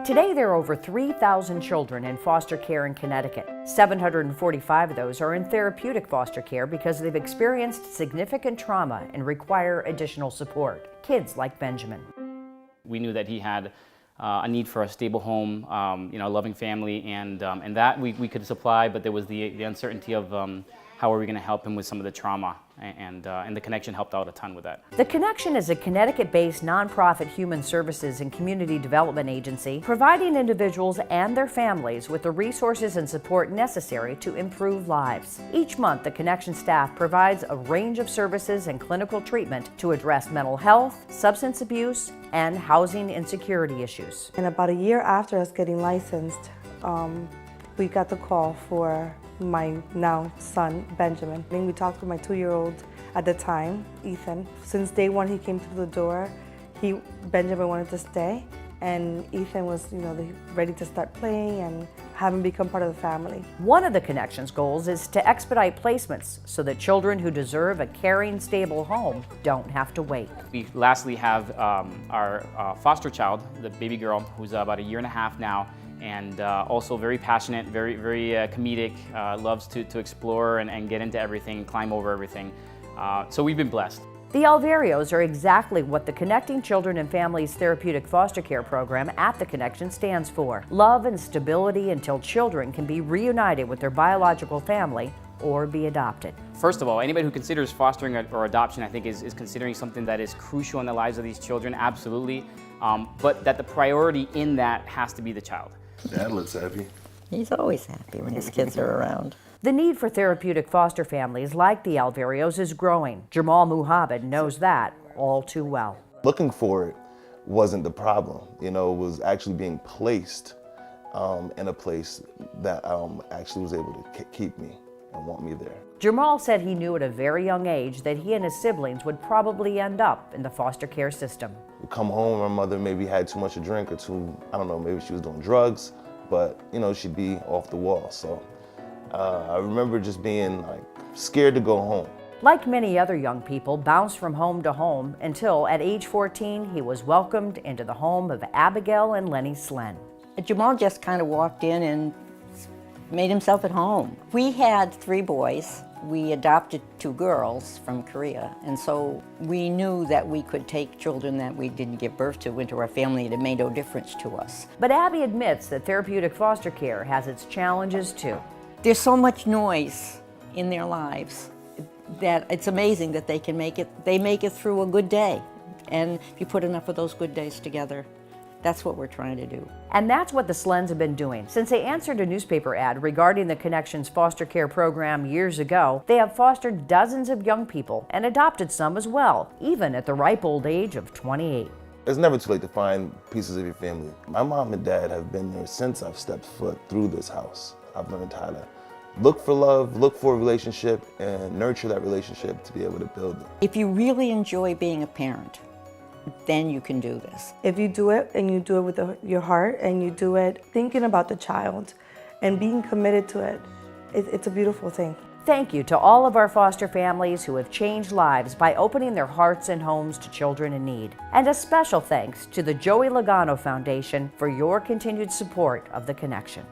Today, there are over 3,000 children in foster care in Connecticut. 745 of those are in therapeutic foster care because they've experienced significant trauma and require additional support. Kids like Benjamin. We knew that he had a need for a stable home, a loving family, and that we could supply, but there was the uncertainty of how are we going to help him with some of the trauma, and the Connection helped out a ton with that. The Connection is a Connecticut-based nonprofit human services and community development agency providing individuals and their families with the resources and support necessary to improve lives. Each month, the Connection staff provides a range of services and clinical treatment to address mental health, substance abuse, and housing insecurity issues. And about a year after us getting licensed, we got the call for my now son, Benjamin. We talked with my 2-year-old at the time, Ethan. Since day one he came through the door, Benjamin wanted to stay, and Ethan was ready to start playing and have him become part of the family. One of the Connection's goals is to expedite placements so that children who deserve a caring, stable home don't have to wait. We lastly have our foster child, the baby girl, who's about 1.5 years now, and also very passionate, very comedic, loves to explore and get into everything, climb over everything. So we've been blessed. The Alvarios are exactly what the Connecting Children and Families Therapeutic Foster Care Program at the Connection stands for. Love and stability until children can be reunited with their biological family or be adopted. First of all, anybody who considers fostering or adoption, I think, is considering something that is crucial in the lives of these children, absolutely. But that the priority in that has to be the child. Dad looks happy. He's always happy when his kids are around. The need for therapeutic foster families like the Alvarios is growing. Jamal Muhammad knows that all too well. Looking for it wasn't the problem. It was actually being placed in a place that actually was able to keep me and want me there. Jamal said he knew at a very young age that he and his siblings would probably end up in the foster care system. We'd come home, my mother maybe had too much to drink or I don't know, maybe she was doing drugs, but she'd be off the wall. So I remember just being scared to go home. Like many other young people, bounced from home to home until at age 14 he was welcomed into the home of Abigail and Lenny Slen. Jamal just kind of walked in and made himself at home. We had 3 boys. We adopted 2 girls from Korea, and so we knew that we could take children that we didn't give birth to into our family, and it made no difference to us. But Abby admits that therapeutic foster care has its challenges too. There's so much noise in their lives that it's amazing that they can make it through a good day. And if you put enough of those good days together, that's what we're trying to do. And that's what the Slens have been doing. Since they answered a newspaper ad regarding the Connection's foster care program years ago, they have fostered dozens of young people and adopted some as well, even at the ripe old age of 28. It's never too late to find pieces of your family. My mom and dad have been there since I've stepped foot through this house. I've learned how to look for love, look for a relationship, and nurture that relationship to be able to build it. If you really enjoy being a parent, then you can do this. If you do it, and you do it with your heart, and you do it thinking about the child and being committed to it, it's a beautiful thing. Thank you to all of our foster families who have changed lives by opening their hearts and homes to children in need. And a special thanks to the Joey Logano Foundation for your continued support of the Connection.